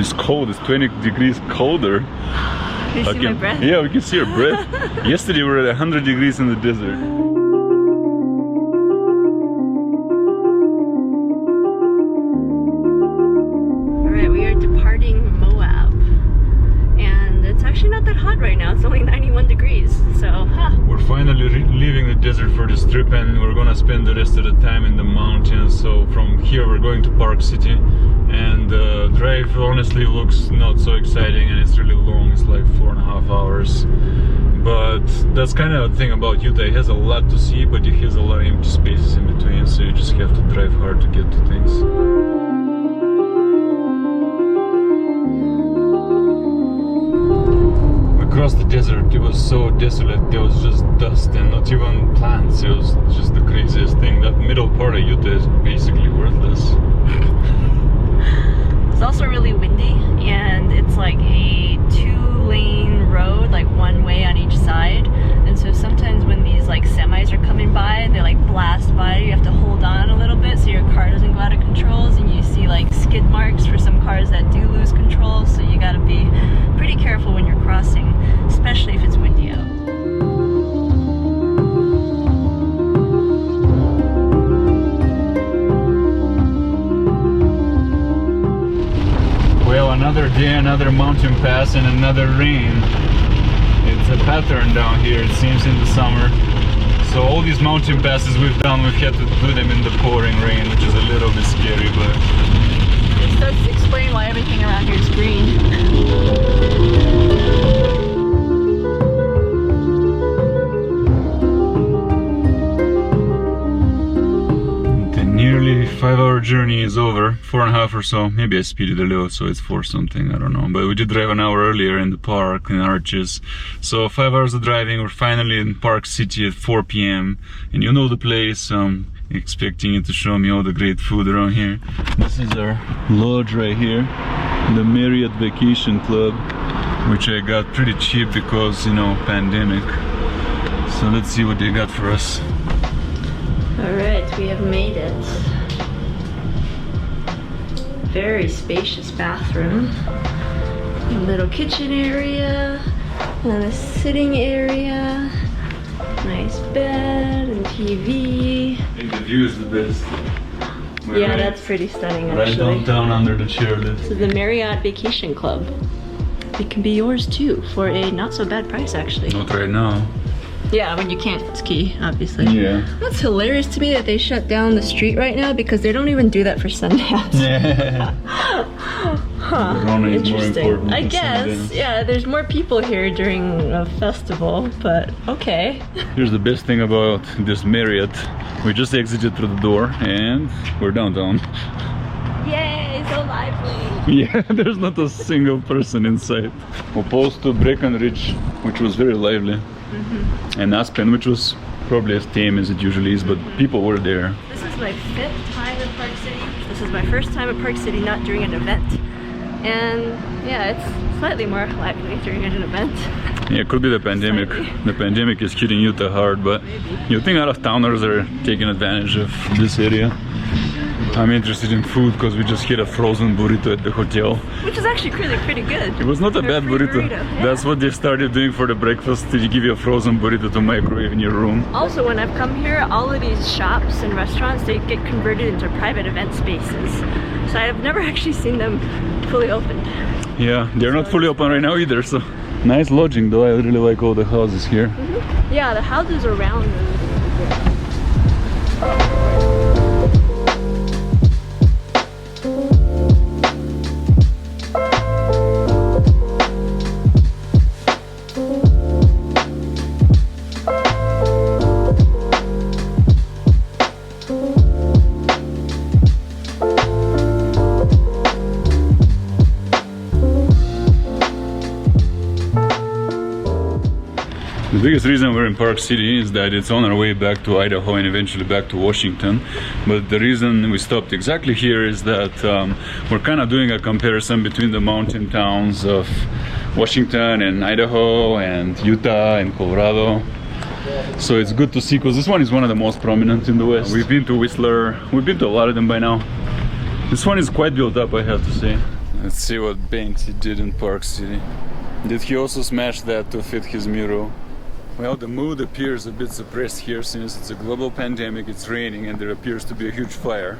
It's cold, it's 20 degrees colder. Can you see my breath? Yeah, we can see your breath. Yesterday we were at 100 degrees in the desert. Alright, we are departing Moab. And it's actually not that hot right now, it's only 91 degrees, so We're finally leaving the desert for this trip, and we're gonna spend the rest of the time in the mountains. So from here we're going to Park City, and the drive honestly looks not so exciting, and it's really long. It's like 4.5 hours, but that's kind of the thing about Utah. It has a lot to see, but it has a lot of empty spaces in between, so you just have to drive hard to get to things. Across the desert, it was so desolate. There was just dust and not even plants. It was just the craziest thing. That middle part of Utah is basically worthless. it's also really windy, and it's like a 2-lane road, like one way on each side. And so sometimes when these like semis are coming by and they like blast by, you have to hold on a little bit so your car doesn't go out of control. And you see like skid marks for some cars that do lose control. So you gotta be pretty careful when you're crossing, especially if it's windy out. Well, another day, another mountain pass, and another rain. It's a pattern down here, it seems, in the summer. So all these mountain passes we've done, we've had to do them in the pouring rain, which is a little bit scary, but... This does explain why everything around here is green. Nearly 5-hour journey is over, 4.5 or so. Maybe I speeded a little, so it's 4 something, I don't know. But we did drive an hour earlier in the park, in Arches. So 5 hours of driving, we're finally in Park City at 4 p.m. And you know the place, I'm expecting you to show me all the great food around here. This is our lodge right here, the Marriott Vacation Club, which I got pretty cheap because, you know, pandemic. So let's see what they got for us. Alright, we have made it. Very spacious bathroom. A little kitchen area, and a sitting area. Nice bed and TV. I think the view is the best. Yeah, right, that's pretty stunning actually. Right downtown under the chairlift. This is the Marriott Vacation Club. It can be yours too for a not so bad price actually. Not right now. Yeah, when you can't ski, obviously. Yeah. That's hilarious to me that they shut down the street right now because they don't even do that for Sundance. Yeah. Huh. Interesting. I guess, Sundance. Yeah, there's more people here during a festival, but okay. Here's the best thing about this Marriott. We just exited through the door and we're downtown. Yay, so lively. Yeah, there's not a single person inside. Opposed to Breckenridge, which was very lively. And Aspen, which was probably as tame as it usually is, but people were there. This is my 5th time at Park City. This is my first time at Park City not during an event. And yeah, it's slightly more lively during an event. Yeah, it could be the pandemic. Slightly. The pandemic is hitting Utah hard, but maybe. You think out-of-towners are taking advantage of this area? I'm interested in food because we just hit a frozen burrito at the hotel. Which is actually really pretty good. It was not a bad burrito. Yeah. That's what they started doing for the breakfast. They give you a frozen burrito to microwave in your room. Also, when I've come here, all of these shops and restaurants, they get converted into private event spaces. So I've never actually seen them fully opened. Yeah, they're not fully open right now either, so nice lodging though. I really like all the houses here. Yeah, the houses around them. The biggest reason we're in Park City is that it's on our way back to Idaho and eventually back to Washington. But the reason we stopped exactly here is that we're kind of doing a comparison between the mountain towns of Washington and Idaho and Utah and Colorado. So it's good to see, because this one is one of the most prominent in the West. We've been to Whistler, we've been to a lot of them by now. This one is quite built up, I have to say. Let's see what Banksy did in Park City. Did he also smash that to fit his mural? Well, the mood appears a bit suppressed here since it's a global pandemic, it's raining, and there appears to be a huge fire.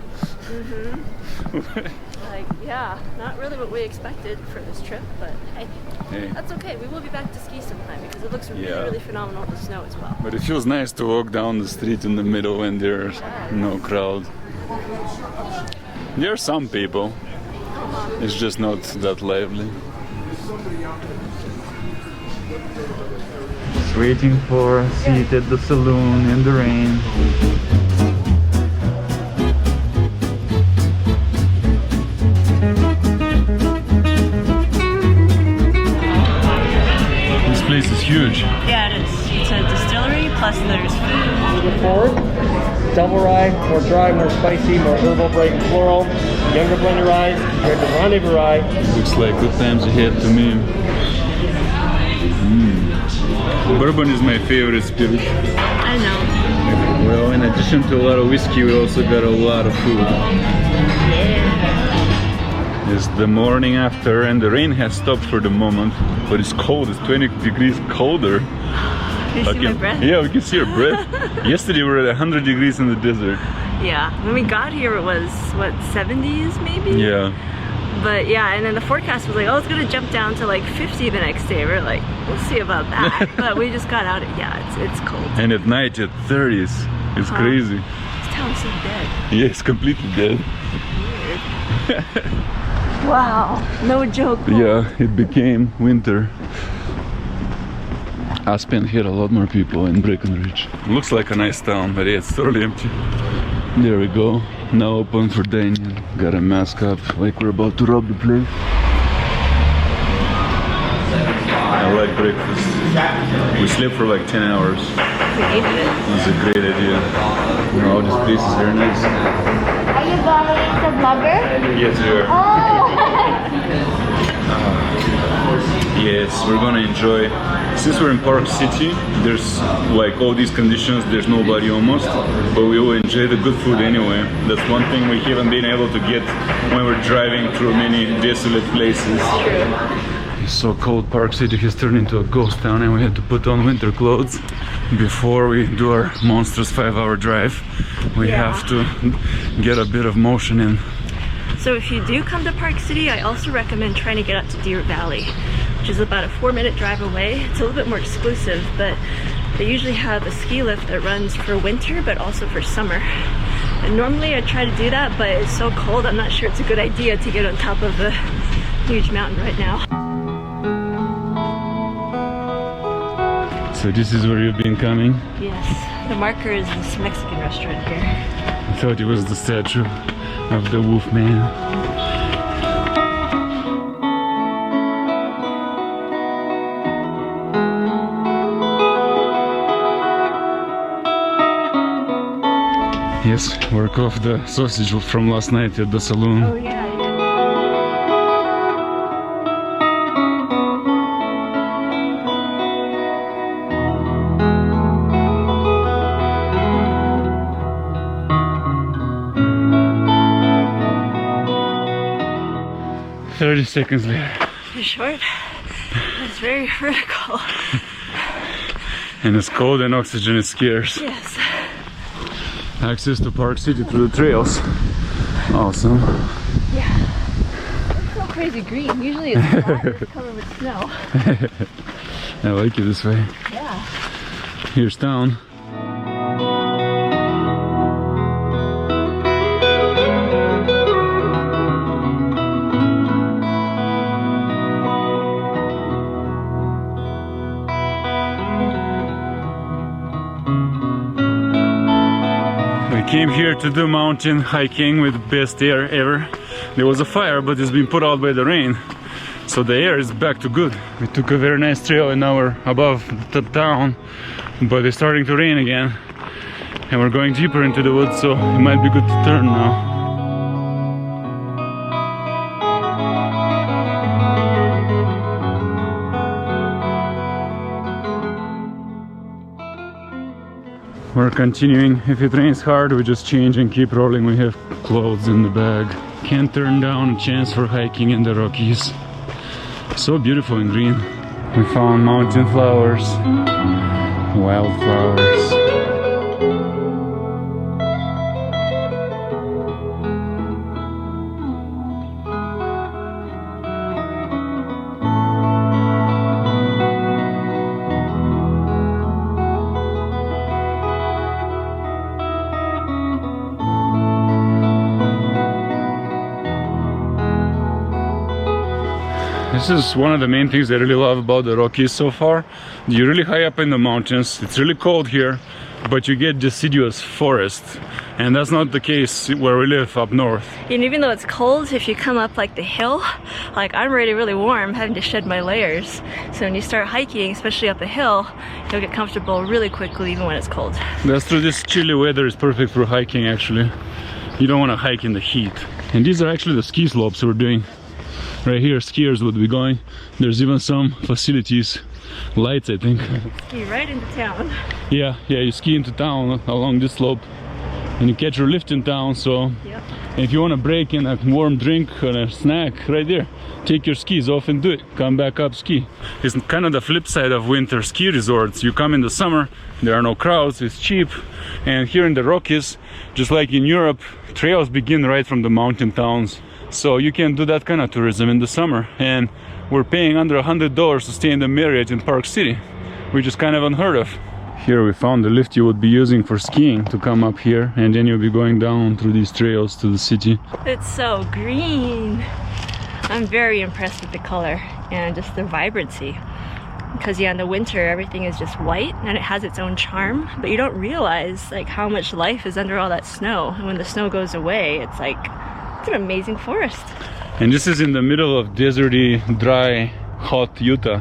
Like, yeah, not really what we expected for this trip, but hey, that's okay. We will be back to ski sometime because it looks really phenomenal with the snow as well. But it feels nice to walk down the street in the middle when there's no crowd. There are some people. It's just not that lively. Just waiting for a seat at the saloon in the rain. This place is huge. Yeah, it is. It's a distillery, plus there's food. Forward, double rye, more dry, more spicy, more herbal, bright and floral, younger blended rye, compared to rendezvous rye. Looks like good times ahead to me. Bourbon is my favorite spirit. I know. Well, in addition to a lot of whiskey, we also got a lot of food. Yeah. It's the morning after and the rain has stopped for the moment, but it's cold, it's 20 degrees colder. Can you see my breath? Yeah, we can see your breath. Yesterday we were at 100 degrees in the desert. Yeah, when we got here it was, what, 70s maybe? Yeah. But yeah, and then the forecast was like, oh, it's gonna jump down to like 50 the next day. We're like, we'll see about that. But we just got out, it's cold. And at night at 30s, it's crazy. This town's so dead. Yeah, it's completely dead. Weird. Wow, no joke. Yeah, it became winter. Aspen had a lot more people in Breckenridge. Looks like a nice town, but yeah, it's totally empty. There we go. Now open for dining. Got a mask up, like we're about to rob the place. I like breakfast. We slept for like 10 hours. We needed it. It's a great idea. Wow, this place is very nice. Are you going to blogger? Yes, we are. Oh! Yes, we're gonna enjoy. Since we're in Park City, there's like all these conditions, there's nobody almost, but we will enjoy the good food anyway. That's one thing we haven't been able to get when we're driving through many desolate places. It's so cold, Park City has turned into a ghost town and we had to put on winter clothes before we do our monstrous 5-hour drive. We have to get a bit of motion in. So if you do come to Park City, I also recommend trying to get out to Deer Valley, which is about a 4-minute drive away. It's a little bit more exclusive, but they usually have a ski lift that runs for winter, but also for summer. And normally I try to do that, but it's so cold, I'm not sure it's a good idea to get on top of a huge mountain right now. So this is where you've been coming? Yes, the marker is this Mexican restaurant here. I thought it was the statue of the wolf man. Yes, work off the sausage from last night at the saloon. Oh yeah. Yeah. 30 seconds later. It's short. It's very vertical. And it's cold and oxygen is scarce. Yes. Access to Park City through the trails. Awesome. Yeah. It's so crazy green. Usually it's flat, it's covered with snow. I like it this way. Yeah. Here's town. Came here to do mountain hiking with best air ever. There was a fire, but it's been put out by the rain, so the air is back to good. We took a very nice trail and now we're above the town, but it's starting to rain again and we're going deeper into the woods, so it might be good to turn now. We're We're continuing. If it rains hard, we just change and keep rolling. We have clothes in the bag. Can't turn down a chance for hiking in the Rockies. So beautiful and green. We found mountain flowers, wildflowers. This is one of the main things I really love about the Rockies so far. You're really high up in the mountains, it's really cold here, but you get deciduous forest. And that's not the case where we live up north. And even though it's cold, if you come up like the hill, like I'm already really warm, having to shed my layers. So when you start hiking, especially up a hill, you'll get comfortable really quickly even when it's cold. That's true, this chilly weather is perfect for hiking actually. You don't want to hike in the heat. And these are actually the ski slopes we're doing. Right here, skiers would be going. There's even some facilities, lights I think. Ski right into town. Yeah, you ski into town along this slope. And you catch your lift in town, so Yep. if you want to break in a warm drink and a snack right there, take your skis off and do it. Come back up, ski. It's kind of the flip side of winter ski resorts. You come in the summer, there are no crowds, it's cheap. And here in the Rockies, just like in Europe, trails begin right from the mountain towns. So you can do that kind of tourism in the summer. And we're paying under $100 to stay in the Marriott in Park City, which is kind of unheard of. Here we found the lift you would be using for skiing to come up here, and then you'll be going down through these trails to the city. It's so green. I'm very impressed with the color and just the vibrancy. Because yeah, in the winter everything is just white and it has its own charm, but you don't realize like how much life is under all that snow. And when the snow goes away, it's like, it's an amazing forest. And this is in the middle of deserty, dry, hot Utah.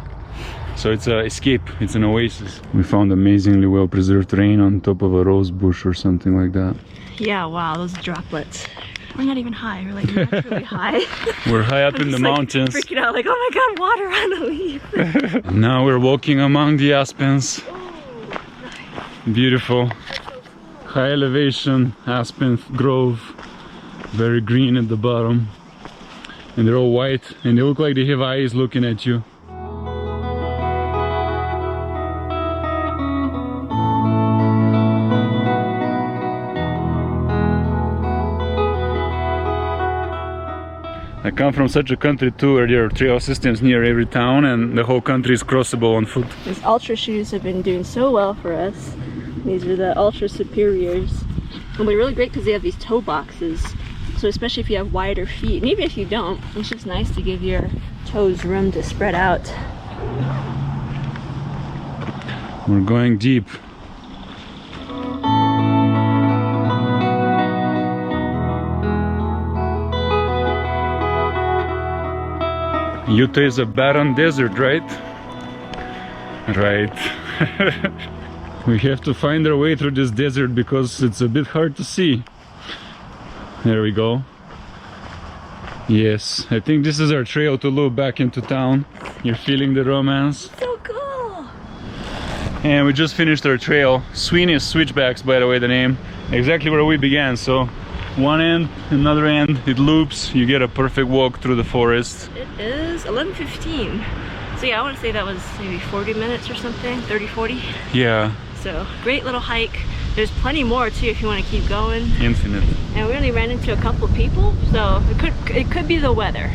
So it's an escape, it's an oasis. We found amazingly well preserved rain on top of a rose bush or something like that. Yeah, wow, those droplets. We're not even high, we're like naturally high. We're high up in the Just, mountains. Freaking out like, oh my god, water on a leaf. Now we're walking among the aspens. Beautiful. High elevation aspen grove. Very green at the bottom. And they're all white and they look like they have eyes looking at you. I come from such a country too, where there are trail systems near every town and the whole country is crossable on foot. These Ultra shoes have been doing so well for us. These are the Ultra Superiors. And they're really great because they have these toe boxes. So especially if you have wider feet, and even if you don't, it's just nice to give your toes room to spread out. We're going deep. Utah is a barren desert, right? Right. We have to find our way through this desert because it's a bit hard to see. There we go. Yes, I think this is our trail to loop back into town. You're feeling the romance? So cool! And we just finished our trail. Sweeney's Switchbacks, by the way, the name. Exactly where we began. So one end, another end, it loops. You get a perfect walk through the forest. It is 11:15. So yeah, I want to say that was maybe 40 minutes or something, 30, 40. Yeah. So great little hike. There's plenty more too if you want to keep going. Infinite. And we only ran into a couple of people, so it could be the weather.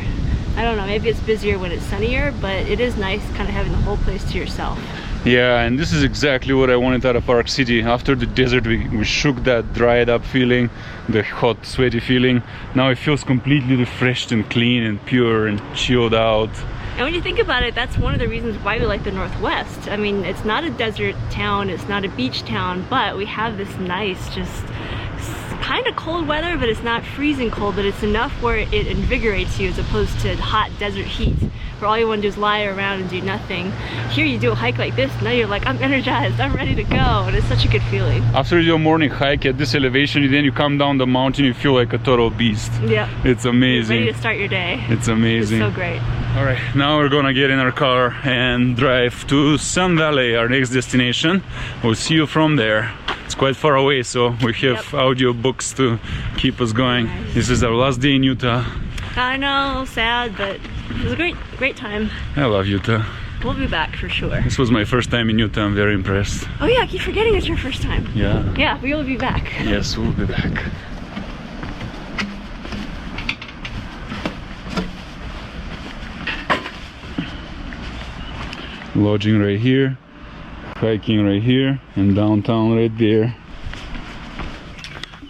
I don't know, maybe it's busier when it's sunnier, but it is nice kind of having the whole place to yourself. Yeah, and this is exactly what I wanted out of Park City. After the desert, we shook that dried up feeling, the hot, sweaty feeling. Now it feels completely refreshed and clean and pure and chilled out. And when you think about it, that's one of the reasons why we like the Northwest. I mean, it's not a desert town, it's not a beach town, but we have this nice, just kind of cold weather, but it's not freezing cold, but it's enough where it invigorates you as opposed to hot desert heat, where all you want to do is lie around and do nothing. Here you do a hike like this, now you're like, I'm energized, I'm ready to go, and it's such a good feeling. After you do a morning hike at this elevation, then you come down the mountain, you feel like a total beast. Yeah. It's amazing. Ready to start your day. It's amazing. It's so great. All right, now we're gonna get in our car and drive to Sun Valley, our next destination. We'll see you from there. It's It's quite far away, so we have audio books to keep us going. This is our last day in Utah. I know, sad, but it was a great time. I love Utah. We'll be back for sure. This was my first time in Utah. I'm very impressed. Oh yeah, I keep forgetting it's your first time. Yeah. Yeah, we will be back. Yes, we'll be back. Lodging right here, hiking right here, and downtown right there.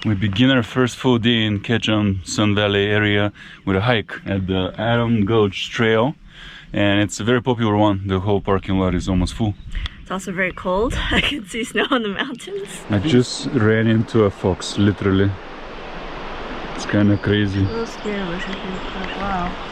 We begin our first full day in Ketchum, Sun Valley area with a hike at the Adam Gulch Trail, and it's a very popular one. The whole parking lot is almost full. It's also very cold. I can see snow on the mountains. I just ran into a fox, literally. It's kind of crazy. A little scared of us, I think, but wow.